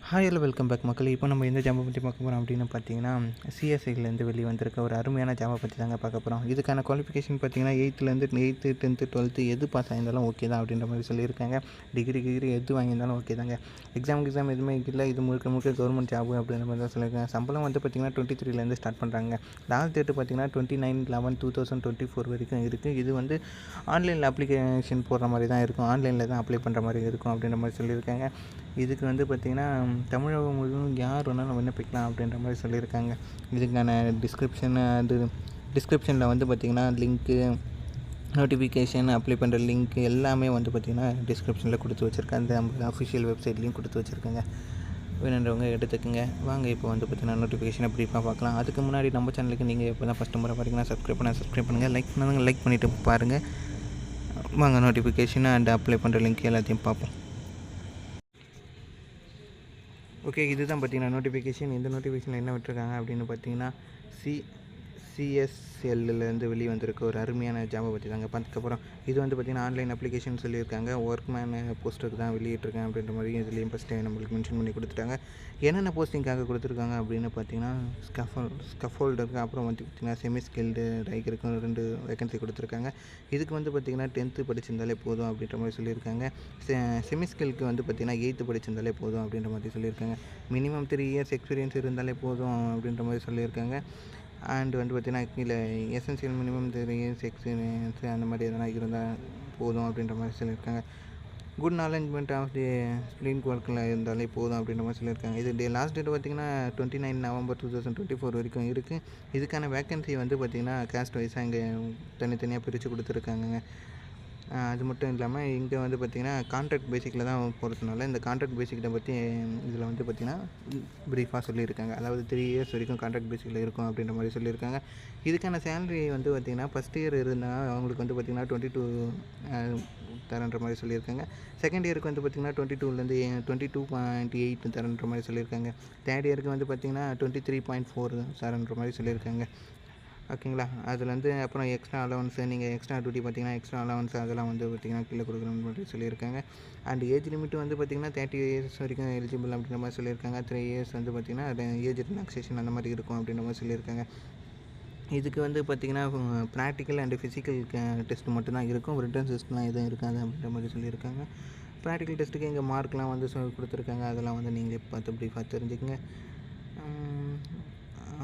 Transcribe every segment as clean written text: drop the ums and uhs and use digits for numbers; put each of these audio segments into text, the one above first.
Hi hello welcome back மக்களே. இப்போ நம்ம எந்த ஜாபை பற்றி பார்க்க போகிறோம் அப்படின்னு பார்த்தீங்கன்னா, சிஎஸ்ஐலேருந்து வெளியே வந்திருக்க ஒரு அருமையான ஜாபை பற்றி தாங்க பார்க்க போகிறோம். இதுக்கான குவாலிஃபிகேஷன் பார்த்தீங்கன்னா 8th 10th 12th எது பாஸ் ஆகியிருந்தாலும் ஓகே தான் அப்படின்ற மாதிரி சொல்லியிருக்காங்க. டிகிரி எது வாங்கியிருந்தாலும் ஓகே தாங்க. எக்ஸாம் எதுவுமே இல்லை. இது முழுக்க கவர்மெண்ட் ஜாபு அப்படின்ற மாதிரி தான் சொல்லியிருக்காங்க. சம்பளம் வந்து பார்த்திங்கன்னா 23லேருந்து ஸ்டார்ட் பண்ணுறாங்க. லாஸ்ட் டேட்டு பார்த்தீங்கன்னா 29/11/2024 வரைக்கும் இருக்குது. இது வந்து ஆன்லைனில் அப்ளிகேஷன் போடுற மாதிரி தான் இருக்கும். ஆன்லைனில் தான் அப்ளை பண்ணுற மாதிரி இருக்கும் அப்படின்ற மாதிரி சொல்லியிருக்காங்க. இதுக்கு வந்து பார்த்திங்கன்னா தமிழகம் முழுவதும் யார் வேணாலும் விண்ணப்பிக்கலாம் அப்படின்ற மாதிரி சொல்லியிருக்காங்க. இதுக்கான டிஸ்கிரிப்ஷனில் வந்து பார்த்திங்கன்னா லிங்க்கு, நோட்டிஃபிகேஷன், அப்ளை பண்ணுற லிங்க் எல்லாமே வந்து பார்த்திங்கன்னா டிஸ்கிரிப்ஷனில் கொடுத்து வச்சுருக்காங்க. அந்த அஃபிஷியல் வெப்சைட்லேயும் கொடுத்து வச்சுருக்காங்க. வேணுன்றவங்க எடுத்துக்கோங்க. வாங்க இப்போ வந்து பார்த்திங்கன்னா நோட்டிஃபிகேஷனை ப்ரீஃபாக பார்க்கலாம். அதுக்கு முன்னாடி நம்ம சேனலுக்கு நீங்கள் இப்போ தான் ஃபஸ்ட்டு முறை பார்த்தீங்கன்னா சப்ஸ்கிரைப் பண்ணுங்கள். லைக் பண்ணிவிட்டு பாருங்கள். வாங்க நோட்டிஃபிகேஷன் அண்ட் அப்ளை பண்ணுற லிங்க் எல்லாத்தையும் பார்ப்போம். ஓகே, இதுதான் பார்த்தீங்கன்னா நோட்டிஃபிகேஷன். இந்த நோட்டிஃபிகேஷனில் என்ன விட்டுருக்காங்க அப்படின்னு பார்த்தீங்கன்னா சிஎஸ்எல்லேருந்து வெளியே வந்திருக்க ஒரு அருமையான ஜாபை பற்றி தாங்க அதுக்கப்புறம் இது வந்து பார்த்திங்கன்னா ஆன்லைன் அப்ளிகேஷன் சொல்லியிருக்காங்க. ஒர்க்மேன் போஸ்டருக்கு தான் வெளியிட்டிருக்கேன் அப்படின்ற மாதிரி இதுலேயும் ஃபஸ்ட்டு நம்மளுக்கு மென்ஷன் பண்ணி கொடுத்துட்டாங்க. என்னென்ன போஸ்டிங்காக கொடுத்துருக்காங்க அப்படின்னு பார்த்தீங்கன்னா ஸ்கஃபோல்டருக்கு, அப்புறம் வந்து பார்த்திங்கன்னா செமி ஸ்கில்டு ரைக்கருக்கு 2 வேகன்சி கொடுத்துருக்காங்க. இதுக்கு வந்து பார்த்திங்கன்னா 10th படிச்சிருந்தாலே போதும் அப்படின்ற மாதிரி சொல்லியிருக்காங்க. செமி ஸ்கில்க்கு வந்து பார்த்திங்கன்னா 8th படிச்சிருந்தாலே போதும் அப்படின்ற மாதிரி சொல்லியிருக்காங்க. மினிமம் 3 years எக்ஸ்பீரியன்ஸ் இருந்தாலே போதும் அப்படின்ற மாதிரி சொல்லியிருக்காங்க. அண்ட் வந்து பார்த்திங்கன்னா கீழே எசென்சியல் மினிமம் 3 years எக்ஸ்பீரியன்ஸு அந்த மாதிரி எதனா இருந்தால் போதும் அப்படின்ற மாதிரி சொல்லியிருக்காங்க. குட் நாலேஜ்மெண்ட் ஆஃப் தி ஸ்ப்ளின் ஒர்க்கில் இருந்தாலே போதும் அப்படின்ற மாதிரி சொல்லியிருக்காங்க. இது லாஸ்ட் டேட் பார்த்திங்கன்னா 29 November 2024 வரைக்கும் இருக்குது. இதுக்கான வேக்கன்சி வந்து பார்த்திங்கன்னா காஸ்ட் வைஸாக இங்கே தனித்தனியாக பிரித்து கொடுத்துருக்காங்க. அது மட்டும் இல்லாமல் இங்கே வந்து பார்த்திங்கன்னா கான்ட்ராக்ட் பேசிக்கில் தான் போகிறதுனால இந்த கான்ட்ராக்ட் பேசிக்கிட்ட பற்றி இதில் வந்து பார்த்திங்கன்னா ப்ரீஃபாக சொல்லியிருக்காங்க. அதாவது 3 years வரைக்கும் கான்ட்ராக்ட் பேசிக்கில் இருக்கும் அப்படின்ற மாதிரி சொல்லியிருக்காங்க. இதுக்கான சேலரி வந்து பார்த்திங்கன்னா ஃபஸ்ட் இயர் இருந்தால் அவங்களுக்கு வந்து பார்த்திங்கன்னா 22 தரன்ற மாதிரி சொல்லியிருக்காங்க. செகண்ட் இயருக்கு வந்து பார்த்திங்கன்னா 22லேருந்து 22.8 தரன்ற மாதிரி சொல்லியிருக்காங்க. தேர்ட் இயருக்கு வந்து பார்த்திங்கன்னா 23.4 தரன்ற மாதிரி சொல்லியிருக்காங்க. ஓகேங்களா. அதில் வந்து அப்புறம் எக்ஸ்ட்ரா அலவன்ஸு, நீங்கள் எக்ஸ்ட்ரா டியூட்டி பார்த்திங்கன்னா எக்ஸ்ட்ரா அலவன்ஸ் அதெல்லாம் வந்து பார்த்திங்கன்னா கீழே கொடுக்குறோன்னு மாதிரி சொல்லியிருக்காங்க. அண்ட் ஏஜ் லிமிட்டு வந்து பார்த்திங்கன்னா 30 years வரைக்கும் எலிஜிபிள் அப்படின்ற மாதிரி சொல்லியிருக்காங்க. 3 years வந்து பார்த்திங்கன்னா ஏஜ் ரிலாக்ஸேஷன் அந்த மாதிரி இருக்கும் அப்படின்ற மாதிரி சொல்லியிருக்காங்க. இதுக்கு வந்து பார்த்திங்கன்னா ப்ராக்டிக்கல் அண்டு ஃபிசிக்கல் டெஸ்ட் மட்டும்தான் இருக்கும். ரிட்டன் டெஸ்ட்லாம் எதுவும் இருக்காது அப்படின்ற மாதிரி சொல்லியிருக்காங்க. ப்ராக்டிக்கல் டெஸ்ட்டுக்கு இங்கே மார்க்லாம் வந்து கொடுத்துருக்காங்க. அதெல்லாம் வந்து நீங்கள் பார்த்து ப்ரீஃபாக தெரிஞ்சுக்கங்க.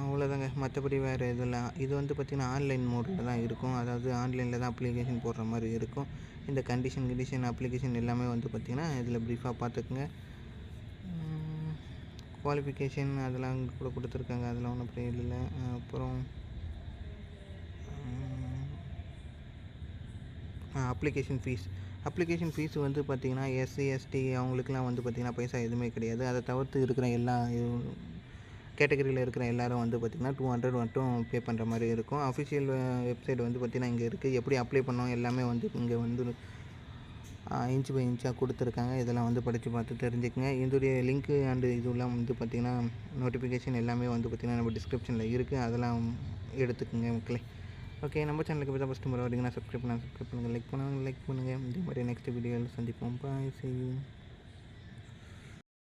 அவ்வளோதாங்க. மற்றபடி வேறு இதெல்லாம் இது வந்து பார்த்திங்கன்னா ஆன்லைன் மோடில் தான் இருக்கும். அதாவது ஆன்லைனில் தான் அப்ளிகேஷன் போடுற மாதிரி இருக்கும். இந்த கண்டிஷன் அப்ளிகேஷன் எல்லாமே வந்து பார்த்திங்கன்னா இதில் ப்ரீஃபாக பார்த்துக்குங்க. குவாலிஃபிகேஷன் அதெல்லாம் கூட கொடுத்துருக்காங்க. அதெல்லாம் ஒன்றும் பிரச்சனை இல்லை. அப்புறம் அப்ளிகேஷன் ஃபீஸ் வந்து பார்த்திங்கன்னா எஸ்சி எஸ்டி அவங்களுக்குலாம் வந்து பார்த்திங்கன்னா பைசா எதுவுமே கிடையாது. அதை தவிர்த்து இருக்கிற எல்லா கேட்டகரியில் இருக்கிற எல்லோரும் வந்து பார்த்திங்கன்னா 200 மட்டும் பே பண்ணுற மாதிரி இருக்கும். அஃபிஷியல் வெப்சைட் வந்து பார்த்திங்கன்னா இங்கே இருக்குது. எப்படி அப்ளை பண்ணோம் எல்லாமே வந்து இங்கே வந்து இன்ச் பை இன்ச்சாக கொடுத்துருக்காங்க. இதெல்லாம் வந்து படித்து பார்த்து தெரிஞ்சுக்கங்க. இதோடைய லிங்க்கு அண்டு இதெல்லாம் வந்து பார்த்திங்கன்னா நோட்டிஃபிகேஷன் எல்லாமே வந்து பார்த்திங்கன்னா நம்ம டிஸ்கிரிப்ஷனில் இருக்குது. அதெல்லாம் எடுத்துக்கோங்க மக்களே. ஓகே, நம்ம சேனலுக்கு இப்போ தான் ஃபஸ்ட்டு முறை வரீங்கன்னா சப்ஸ்கிரைப் பண்ணுங்கள். லைக் பண்ணுங்கள். இதே மாதிரி நெக்ஸ்ட் வீடியோவில் சந்திப்போம். பாய், see you.